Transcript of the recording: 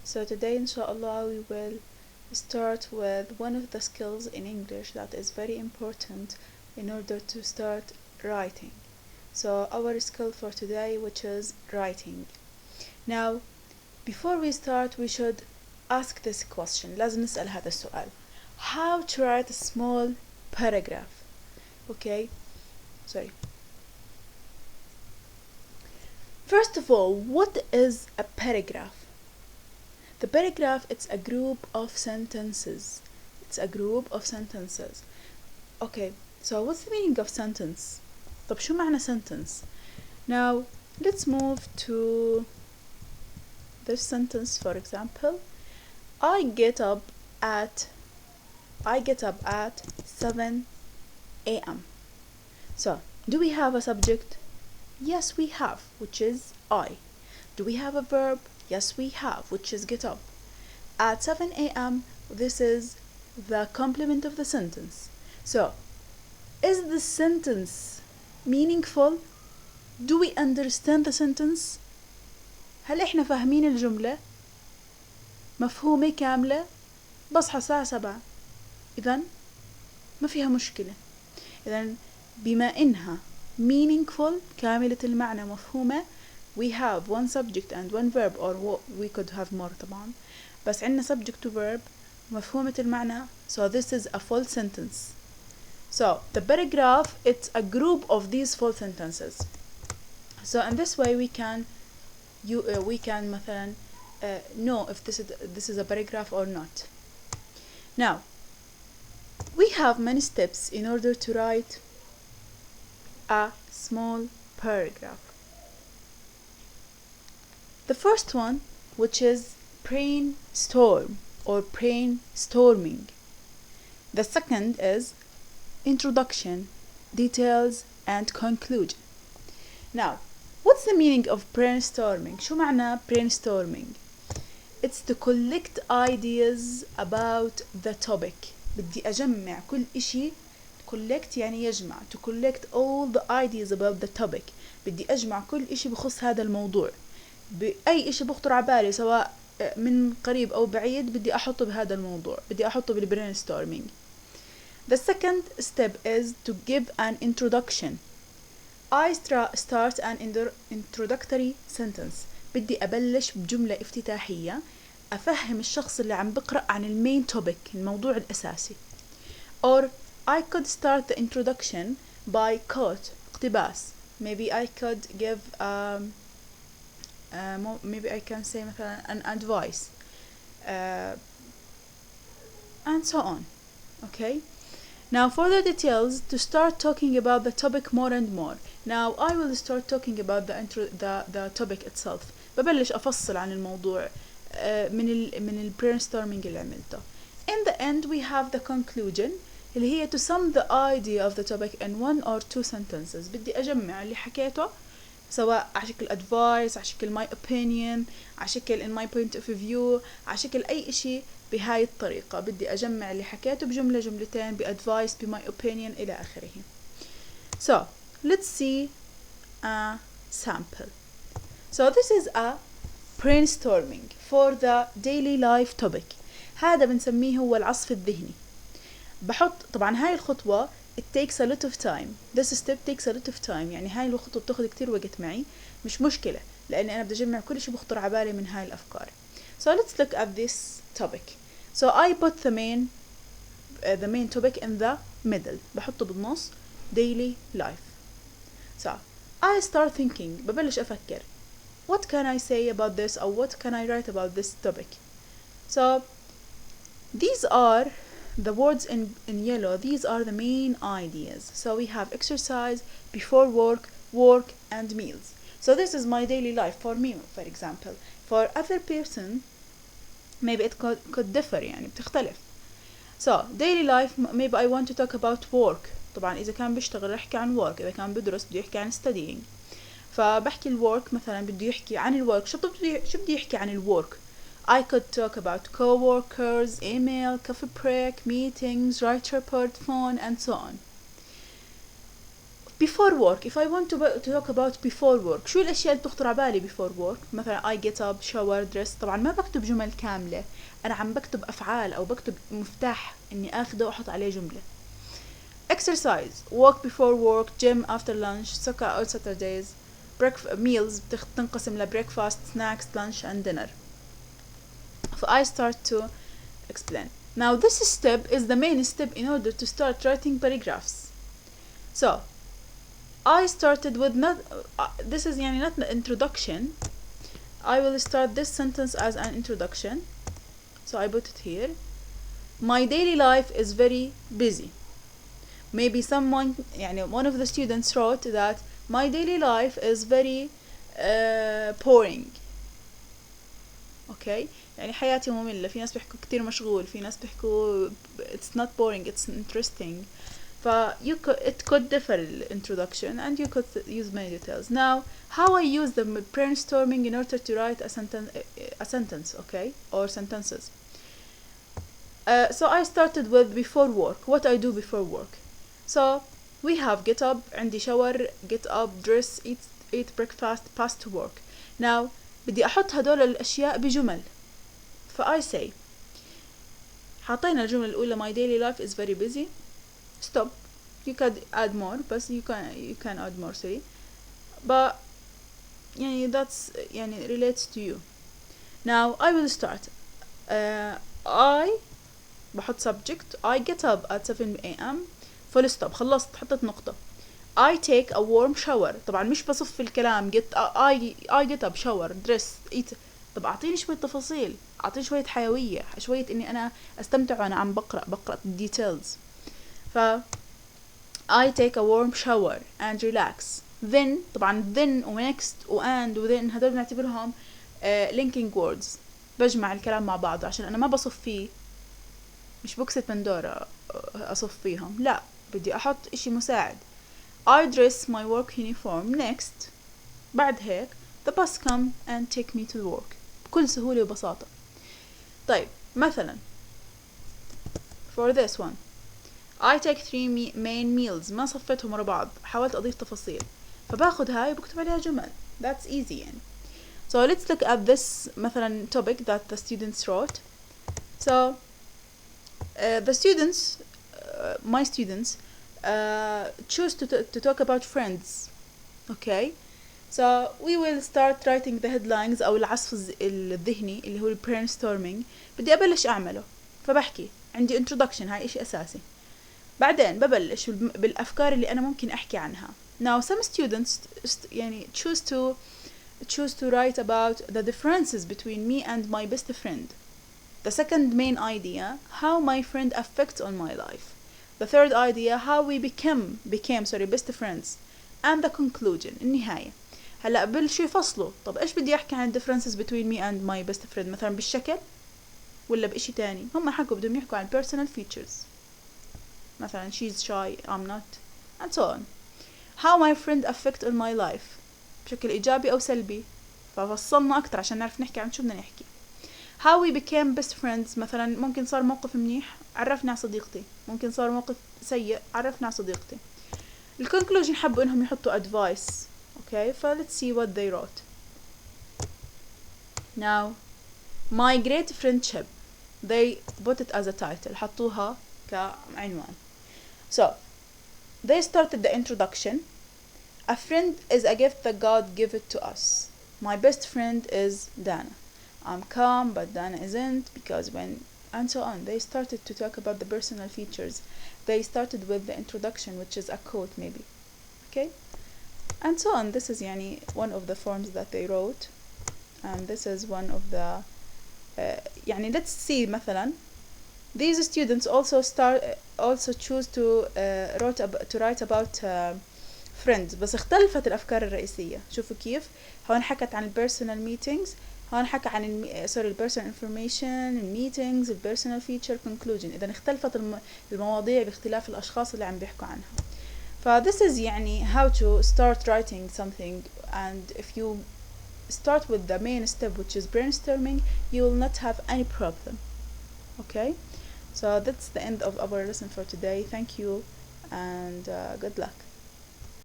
So today inshallah we will start with one of the skills in English that is very important in order to start writing. So our skill for today, which is writing. Now before we start we should ask this question. لازم نسأل هذا السؤال. How to write a small paragraph? Okay, sorry. First of all, what is a paragraph? The paragraph, it's a group of sentences. It's a group of sentences. Okay, so what's the meaning of sentence? طب شو معنى sentence? Now, let's move to this sentence. For example, I get up at 7 a.m. So, do we have a subject? Yes, we have, which is I. Do we have a verb? Yes, we have, which is get up. At 7 a.m., this is the complement of the sentence. So, is the sentence meaningful? Do we understand the sentence? هل احنا فاهمين الجملة؟ مفهومة كاملة؟ بصحى الساعة 7. إذن ما فيها مشكلة. إذن بما إنها meaningful كاملة المعنى مفهومة, we have one subject and one verb, or we could have more طبعا, بس عندنا subject to verb مفهومة المعنى, so this is a full sentence. So the paragraph, it's a group of these full sentences. So in this way we can مثلا know if this is a paragraph or not. Now we have many steps in order to write a small paragraph. The first one, which is brainstorm or brainstorming. The second is introduction, details and conclusion. Now, what's the meaning of brainstorming? شو معنى brainstorming? It's to collect ideas about the topic. بدي أجمع كل إشي. collect يعني يجمع. To collect all the ideas about the topic. بدي أجمع كل إشي بخص هذا الموضوع. بأي إشي بخطر عبالي سواء من قريب أو بعيد بدي أحطه بهذا الموضوع. بدي أحطه بالbrainstorming. The second step is to give an introduction. I start an introductory sentence. بدي أبلش بجملة افتتاحية أفهم الشخص اللي عم بقرأ عن المين topic, الموضوع الأساسي. Or I could start the introduction by quote, اقتباس. Maybe I could give maybe I can say مثلا an advice and so on. Okay, now for the details, to start talking about the topic more and more. Now I will start talking about the topic itself. ببلش أفصل عن الموضوع من ال brainstorming اللي عملته. In the end we have the conclusion اللي هي to sum the idea of the topic in 1 or 2 sentences. بدي أجمع اللي حكيته سواء على شكل advice, على شكل my opinion, على شكل in my point of view, على شكل أي إشي بهاي الطريقة. بدي أجمع اللي حكيته بجملة جملتين بadvice ب my opinion إلى آخره. So let's see a sample. So this is a brainstorming for the daily life topic. هذا بنسميه هو العصف الذهني. بحط طبعا هاي الخطوة it takes a lot of time. This step takes a lot of time. يعني هاي الخطوة بتاخد كتير وقت معي. مش مشكلة لأني أنا بدي أجمع كل شيء بخطر عبالي من هاي الأفكار. So let's look at this topic. So I put the main topic in the middle. بحطه بالنص daily life. So I start thinking. ببلش أفكر. What can I say about this, or what can I write about this topic? So these are the words in yellow. These are the main ideas. So we have exercise, before work and meals. So this is my daily life for me, for example. For other person maybe it could differ, يعني بتختلف. So daily life, maybe I want to talk about work. طبعا إذا كان بيشتغل يحكي عن work, إذا كان بدرس بده يحكي عن studying. فبحكي الwork مثلا بده يحكي عن الwork. شو بدي يحكي عن الwork? I could talk about co-workers, email, coffee break, meetings, write report, phone and so on. before work. if I want to talk about before work، شو الأشياء اللي بتخطر على بالي before work؟ مثلا I get up, shower, dress. طبعا ما بكتب جمل كاملة، أنا عم بكتب أفعال أو بكتب مفتاح إني أخده وأحط عليه جملة. exercise, walk before work, gym after lunch, soccer on Saturdays. meals بتنقسم ل breakfast, snacks, lunch and dinner. I start to explain. Now this step is the main step in order to start writing paragraphs. So I started with not this is يعني not the introduction. I will start this sentence as an introduction, so I put it here. My daily life is very busy. Maybe someone يعني one of the students wrote that my daily life is very boring. okay, يعني حياتي مملة. في ناس بيحكوا كتير مشغول، في ناس بيحكوا it's not boring, it's interesting. it could differ introduction and you could use many details. Now how I use the brainstorming in order to write a sentence, okay, or sentences. So I started with before work, what I do before work. So we have get up, عندي shower, get up, dress, eat breakfast, pass to work. Now بدي أحط هدول الأشياء بجمل. I say حطينا الجملة الأولى my daily life is very busy. Stop. You could add more, but you can add more, sorry. But يعني that's يعني relates to you. Now I will start. I بحط subject. I get up at 7 a.m. full stop. خلصت، حطت نقطة. I take a warm shower. طبعا مش بصف الكلام. I get up, shower, dress, eat. طب أعطيني شوية تفاصيل، أعطيني شوية حيوية، شوية إني أنا أستمتع وأنا عم بقرأ details. I take a warm shower and relax. Then طبعا then و next و and و then هدول بنعتبرهم linking words. بجمع الكلام مع بعض عشان أنا ما بصف فيه، مش بوكسة بندورة أصف فيهم، لا بدي أحط إشي مساعد. I dress my work uniform. Next بعد هيك the bus come and take me to work بكل سهولة وبساطة. طيب مثلا for this one I take 3 main meals. ما صفتهم ورا بعض، حاولت أضيف تفاصيل، فباخد هاي وبكتب عليها جمل. That's easy يعني. So let's look at this مثلا topic that the students wrote. So the students, my students, choose to talk about friends. Okay, so we will start writing the headlines أو العصف الذهني اللي هو brainstorming. بدي أبلش أعمله، فبحكي عندي introduction، هاي إشي أساسي. بعدين ببلش بالأفكار اللي أنا ممكن أحكي عنها. Now some students يعني choose to write about the differences between me and my best friend. The second main idea, how my friend affects on my life. The third idea, how we became best friends. And the conclusion، النهاية. هلا بلشوا يفصلوا. طب إيش بدي أحكي عن differences between me and my best friend؟ مثلا بالشكل ولا بإشي تاني؟ هم حكوا بدهم يحكوا عن personal features. مثلا she's shy, I'm not, and so on. How my friend affect on my life بشكل إيجابي أو سلبي، ففصلنا أكتر عشان نعرف نحكي عن شو بدنا نحكي. How we became best friends، مثلا ممكن صار موقف منيح عرفنا على صديقتي، ممكن صار موقف سيء عرفنا على صديقتي. الconclusion حبوا إنهم يحطوا advice. Okay, let's see what they wrote. Now my great friendship, they put it as a title، حطوها كعنوان. So they started the introduction. A friend is a gift that God gave it to us. My best friend is Dana. I'm calm, but Dana isn't, because when, and so on. They started to talk about the personal features. They started with the introduction, which is a quote maybe. Okay, and so on. This is يعني one of the forms that they wrote, and this is one of the يعني let's see مثلا. These students also choose to write about friends، بس اختلفت الأفكار الرئيسية. شوفوا كيف هون حكت عن personal meetings، هون حكى عن personal information, meetings, personal feature, conclusion. إذا اختلفت المواضيع باختلاف الأشخاص اللي عم بيحكوا عنها. this is يعني how to start writing something, and if you start with the main step, which is brainstorming, you will not have any problem. Okay, so that's the end of our lesson for today. Thank you and good luck.